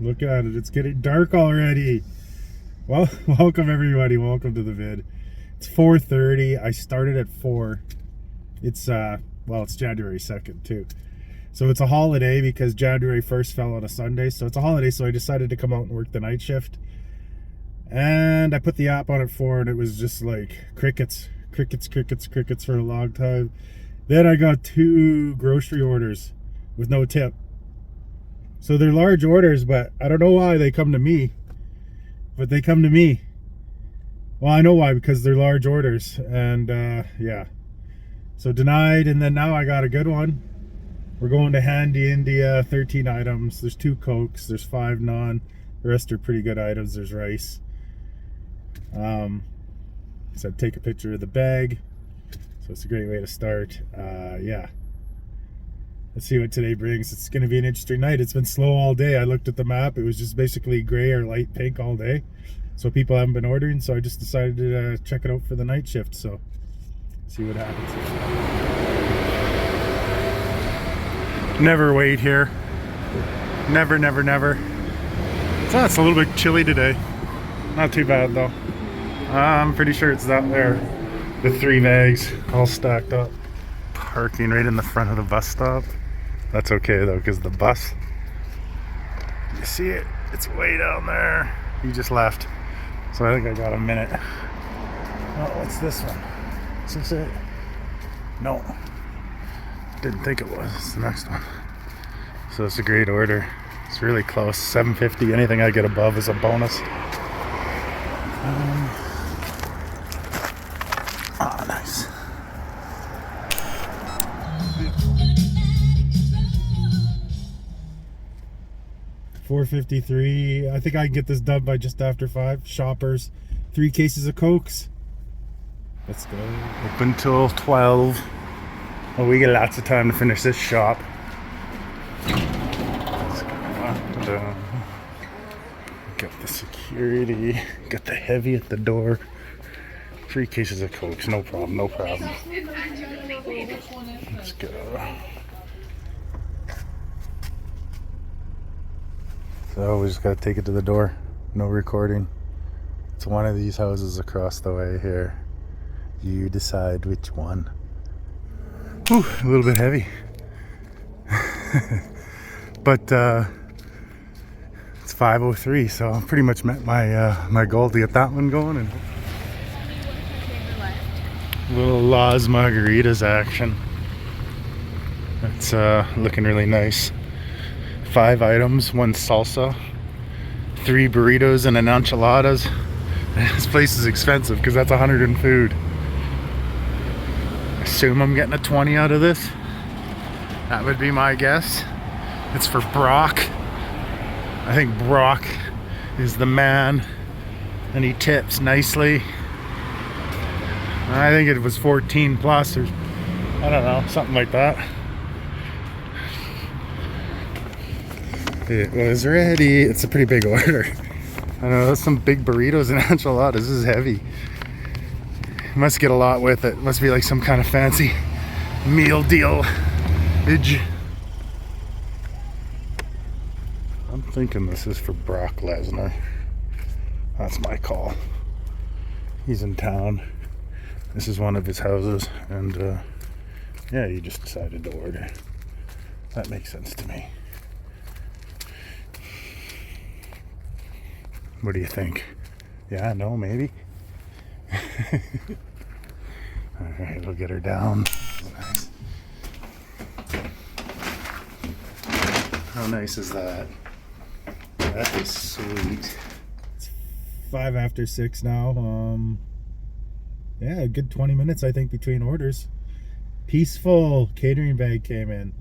Look at it. It's getting dark already. Well, welcome everybody. Welcome to the vid. It's 4:30. I started at 4. It's it's January 2nd too. So it's a holiday because January 1st fell on a Sunday. So it's a holiday, so I decided to come out and work the night shift. And I put the app on at 4 and it was just like crickets for a long time. Then I got 2 grocery orders with no tip. So they're large orders, but I don't know why they come to me. But they come to me. Well, I know why, because they're large orders. And yeah. So denied, and then now I got a good one. We're going to Handy India, 13 items. There's 2 Cokes, there's 5 naan. The rest are pretty good items. There's rice. So take a picture of the bag. So it's a great way to start. Yeah. Let's see what today brings. It's going to be an interesting night. It's been slow all day. I looked at the map. It was just basically gray or light pink all day. So people haven't been ordering. So I just decided to check it out for the night shift. So see what happens here. Never wait here. Never. It's a little bit chilly today. Not too bad though. I'm pretty sure it's that there. The 3 bags all stacked up. Parking right in the front of the bus stop. That's okay though, because the bus, you see it, it's way down there. He just left. So I think I got a minute. Oh, what's this one? Is this it? No. Didn't think it was. It's the next one. So it's a great order. It's really close. $7.50. Anything I get above is a bonus. Oh, nice. $4.53. I think I can get this done by just after 5. Shoppers. 3 cases of Cokes. Let's go. Open till 12. Oh, we get lots of time to finish this shop. Let's go. Got the security. Got the heavy at the door. 3 cases of Cokes. No problem. Let's go. So we just gotta take it to the door. No recording. It's one of these houses across the way here. You decide which one. Whew, a little bit heavy. But it's 5:03, so I pretty much met my goal to get that one going. And little Las Margaritas action. It's looking really nice. 5 items, 1 salsa, 3 burritos, and an enchiladas. This place is expensive because that's 100 in food. I assume I'm getting a 20 out of this. That would be my guess. It's for Brock. I think Brock is the man, and he tips nicely. I think it was 14 plus, or I don't know, something like that. It was ready. It's a pretty big order. I know, that's some big burritos and enchiladas. This is heavy. Must get a lot with it. Must be like some kind of fancy meal deal. I'm thinking this is for Brock Lesnar. That's my call. He's in town. This is one of his houses, and yeah, he just decided to order. That makes sense to me. What do you think? Yeah, no, maybe? Alright, we'll get her down. Nice. How nice is that? That is sweet. It's 5 after 6 now. Yeah, a good 20 minutes, I think, between orders. Peaceful catering bag came in.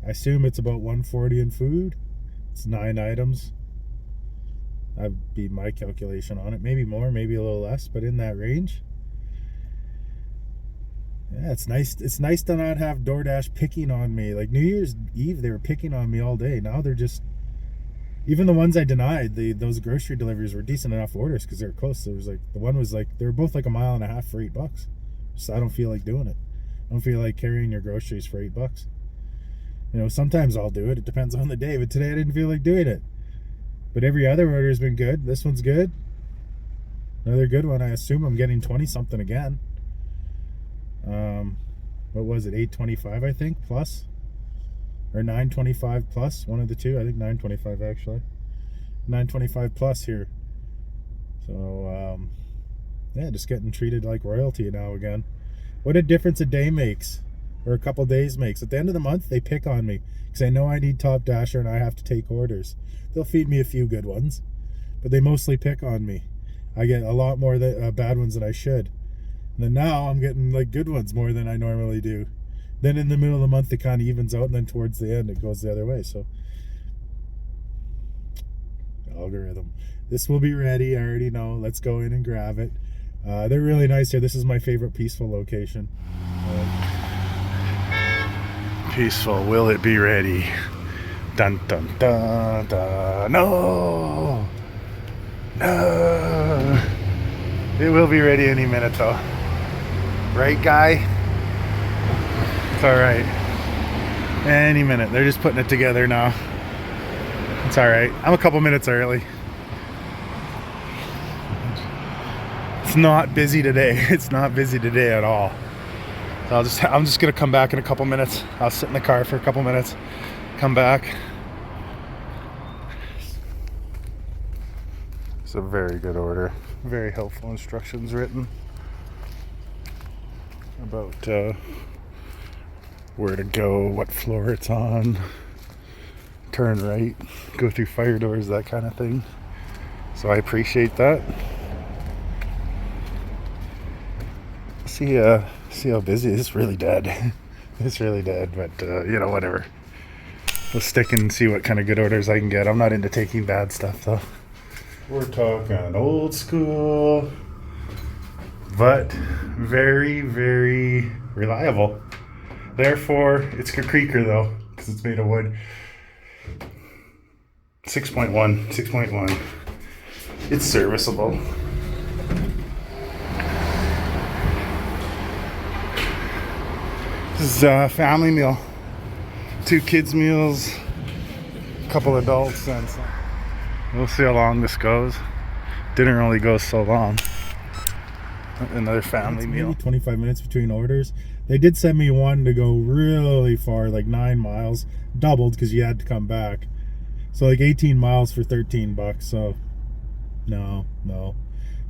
I assume it's about $140 in food. It's 9 items. That'd be my calculation on it. Maybe more, maybe a little less, but in that range. Yeah, it's nice. It's nice to not have Doordash picking on me. Like New Year's Eve, they were picking on me all day. Now they're just, even the ones I denied, those grocery deliveries were decent enough orders because they were close. There was like, the one was like, they were both like 1.5 miles for $8. So I don't feel like doing it. I don't feel like carrying your groceries for $8. You know, sometimes I'll do it. It depends on the day. But today I didn't feel like doing it. But every other order has been good. This one's good. Another good one. I assume I'm getting 20 something again. What was it? 825, I think, plus, or 925 plus. One of the two. I think 925 actually. 925 plus here. So yeah, just getting treated like royalty now again. What a difference a day makes, or a couple days makes. At the end of the month, they pick on me because they know I need Top Dasher and I have to take orders. They'll feed me a few good ones, but they mostly pick on me. I get a lot more bad ones than I should. And then now I'm getting like good ones more than I normally do. Then in the middle of the month it kind of evens out, and then towards the end it goes the other way. So algorithm. This will be ready. I already know. Let's go in and grab it. They're really nice here. This is my favorite peaceful location. Peaceful. Will it be ready? Dun dun dun dun. No. No. It will be ready any minute though. Right, guy? It's alright. Any minute. They're just putting it together now. It's alright. I'm a couple minutes early. It's not busy today. It's not busy today at all. So I'm just gonna come back in a couple minutes. I'll sit in the car for a couple minutes, come back. It's a very good order. Very helpful instructions written about where to go, what floor it's on, turn right, go through fire doors, that kind of thing. So I appreciate that. See how busy. It's really dead. It's really dead, but you know, whatever. We'll stick and see what kind of good orders I can get. I'm not into taking bad stuff though. We're talking old school, but very, very reliable. Therefore, it's a creaker though, because it's made of wood. 6.1. It's serviceable. This is a family meal. 2 kids meals, a couple adults, and some. We'll see how long this goes. Didn't really go so long. Another family meal. Maybe 25 minutes between orders. They did send me one to go really far, like 9 miles, doubled because you had to come back. So like 18 miles for $13. So no,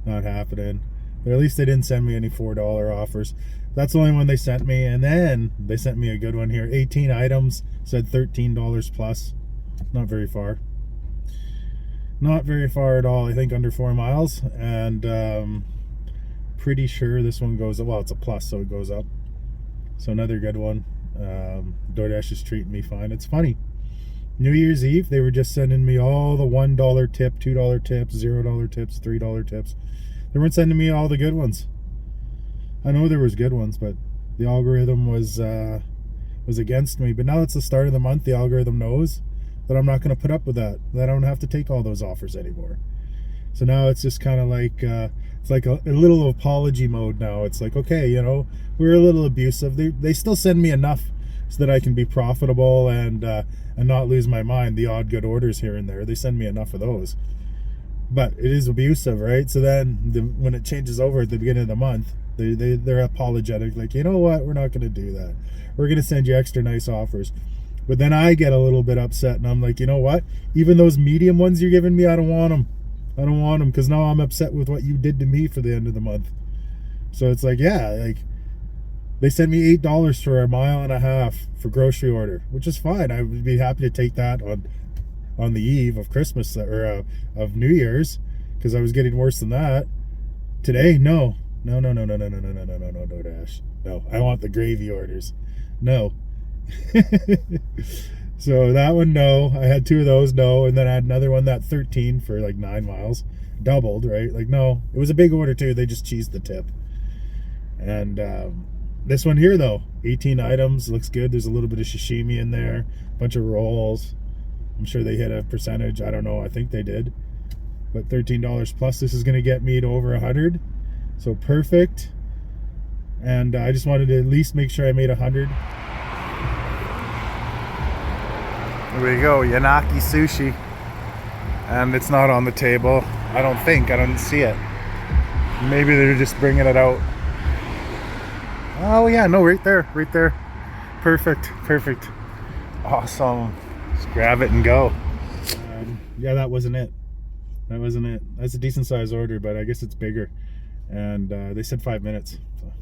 not happening. But at least they didn't send me any $4 offers. That's the only one they sent me. And then they sent me a good one here. 18 items, said $13 plus. Not very far. Not very far at all. I think under 4 miles. And pretty sure this one goes up. Well, it's a plus, so it goes up. So another good one. Doordash is treating me fine. It's funny. New Year's Eve, they were just sending me all the $1 tip, $2 tips, $0 tips, $3 tips. They weren't sending me all the good ones. I know there was good ones, but the algorithm was against me. But now it's the start of the month. The algorithm knows that I'm not going to put up with that. That I don't have to take all those offers anymore. So now it's just kind of like it's like a little apology mode now. It's like, okay, you know, we're a little abusive. They still send me enough so that I can be profitable and not lose my mind. The odd good orders here and there, they send me enough of those. But it is abusive, right? So then when it changes over at the beginning of the month, they're apologetic, like, you know what, we're not going to do that. We're going to send you extra nice offers. But then I get a little bit upset, and I'm like, you know what? Even those medium ones you're giving me, I don't want them. I don't want them because now I'm upset with what you did to me for the end of the month. So it's like, yeah, like they send me $8 for a mile and a half for grocery order, which is fine. I would be happy to take that on the eve of Christmas or of New Year's, because I was getting worse than that. Today, no, Doordash. No, I want the gravy orders. No. So that one, no. I had 2 of those, no. And then I had another one, that 13 for like 9 miles, doubled, right? Like, no, it was a big order too. They just cheesed the tip. And this one here though, 18 items, looks good. There's a little bit of sashimi in there, a bunch of rolls. I'm sure they hit a percentage. I don't know. I think they did. But $13 plus. This is going to get me to over 100. So perfect. And I just wanted to at least make sure I made 100. There we go. Yanaki sushi. and it's not on the table. I don't see it. Maybe they're just bringing it out. Oh yeah, no, right there. Perfect. Awesome. Just grab it and go. Yeah, that wasn't it. That's a decent size order, but I guess it's bigger. And they said 5 minutes. So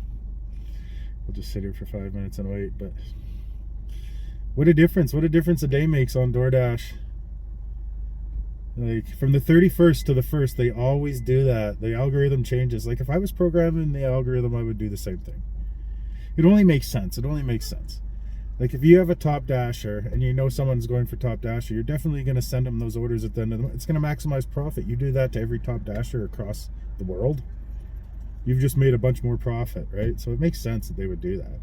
we'll just sit here for 5 minutes and wait. But what a difference a day makes on Doordash. Like from the 31st to the 1st, they always do that. The algorithm changes. Like if I was programming the algorithm, I would do the same thing. It only makes sense. Like if you have a top dasher and you know someone's going for top dasher, you're definitely going to send them those orders at the end of the month. It's going to maximize profit. You do that to every top dasher across the world, you've just made a bunch more profit, right? So it makes sense that they would do that.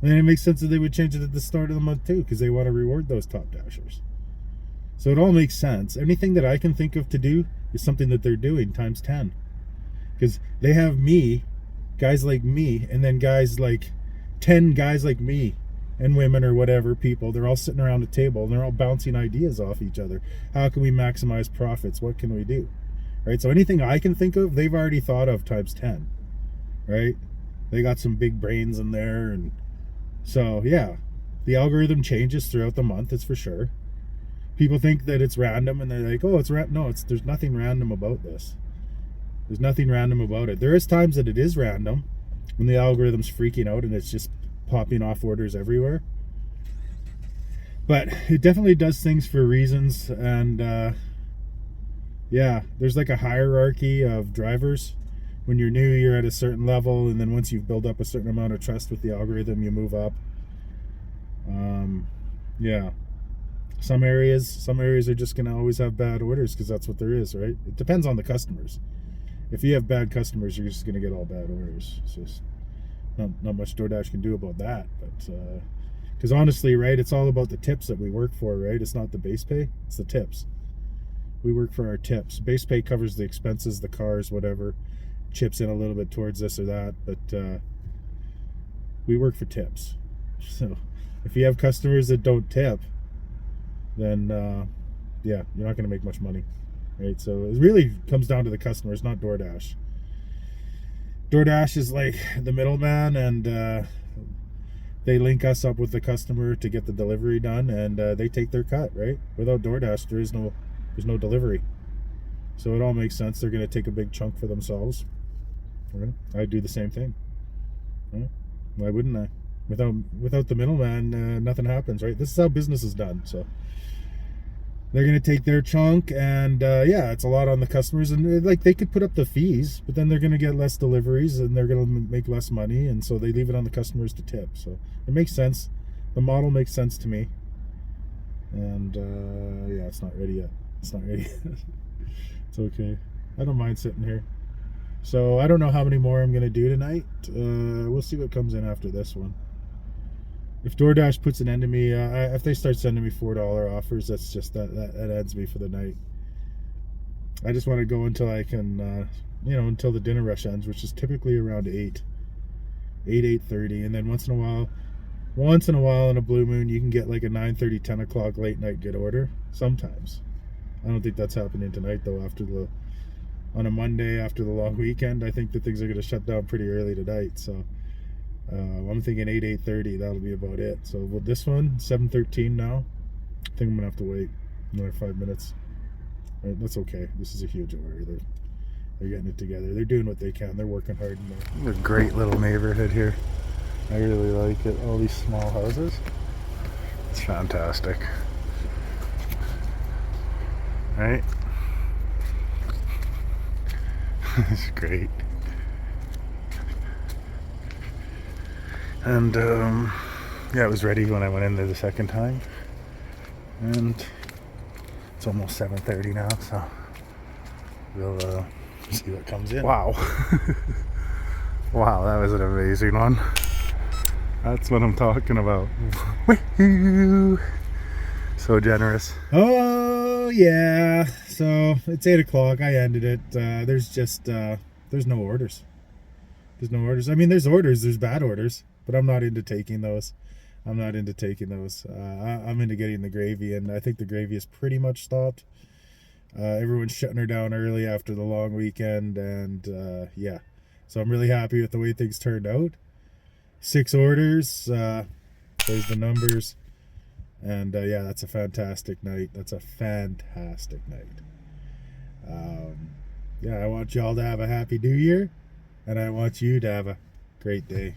And then it makes sense that they would change it at the start of the month too, because they want to reward those top dashers. So it all makes sense. Anything that I can think of to do is something that they're doing times 10. Because they have me, guys like me, and then guys like 10 guys like me and women or whatever people. They're all sitting around a table and they're all bouncing ideas off each other. How can we maximize profits? What can we do? Right? So anything I can think of, they've already thought of times 10. Right? They got some big brains in there. And so, yeah, the algorithm changes throughout the month, it's for sure. People think that it's random and they're like, oh, it's no, there's nothing random about this. There's nothing random about it. There is times that it is random when the algorithm's freaking out and it's just popping off orders everywhere. But it definitely does things for reasons. And yeah, there's like a hierarchy of drivers. When you're new, you're at a certain level, and then once you've built up a certain amount of trust with the algorithm, you move up. Yeah, some areas are just going to always have bad orders because that's what there is, right? It depends on the customers. If you have bad customers, you're just going to get all bad orders. It's just not much Doordash can do about that. But because honestly, right, it's all about the tips that we work for, right? It's not the base pay, it's the tips. We work for our tips. Base pay covers the expenses, the cars, whatever, chips in a little bit towards this or that, but we work for tips. So if you have customers that don't tip, then yeah, you're not going to make much money, right? So it really comes down to the customers, not Doordash. Doordash is like the middleman, and they link us up with the customer to get the delivery done, and they take their cut, right? Without Doordash, there's no delivery. So it all makes sense. They're going to take a big chunk for themselves. Right? I'd do the same thing. Right? Why wouldn't I? Without the middleman, nothing happens, right? This is how business is done. So they're going to take their chunk, and yeah, it's a lot on the customers. And like they could put up the fees, but then they're going to get less deliveries, and they're going to make less money, and so they leave it on the customers to tip. So it makes sense. The model makes sense to me. And yeah, it's not ready yet. It's okay. I don't mind sitting here. So I don't know how many more I'm going to do tonight. We'll see what comes in after this one. If Doordash puts an end to me, if they start sending me $4 offers, that's just that ends me for the night. I just want to go until I can, until the dinner rush ends, which is typically around 8:30, and then once in a while in a blue moon, you can get like a 9:30, 10 o'clock late night good order. Sometimes. I don't think that's happening tonight though. On a Monday after the long weekend, I think that things are going to shut down pretty early tonight. So I'm thinking 8:30. That'll be about it. So with this one, 7:13 now. I think I'm gonna have to wait another 5 minutes. Right, that's okay. This is a huge order. They're getting it together. They're doing what they can. They're working hard. A great little neighborhood here. I really like it. All these small houses. It's fantastic. Right? It's great. And yeah, it was ready when I went in there the second time. And it's almost 7:30 now, so we'll see what comes in. Wow. Wow, that was an amazing one. That's what I'm talking about. Woo-hoo. So generous. Oh yeah. So it's 8 o'clock. I ended it. There's no orders. There's no orders. I mean, there's orders. There's bad orders, but I'm not into taking those. I'm into getting the gravy, and I think the gravy is pretty much stopped. Everyone's shutting her down early after the long weekend, and yeah, so I'm really happy with the way things turned out. 6 orders, there's the numbers, and yeah, that's a fantastic night. That's a fantastic night. Yeah, I want y'all to have a happy new year, and I want you to have a great day.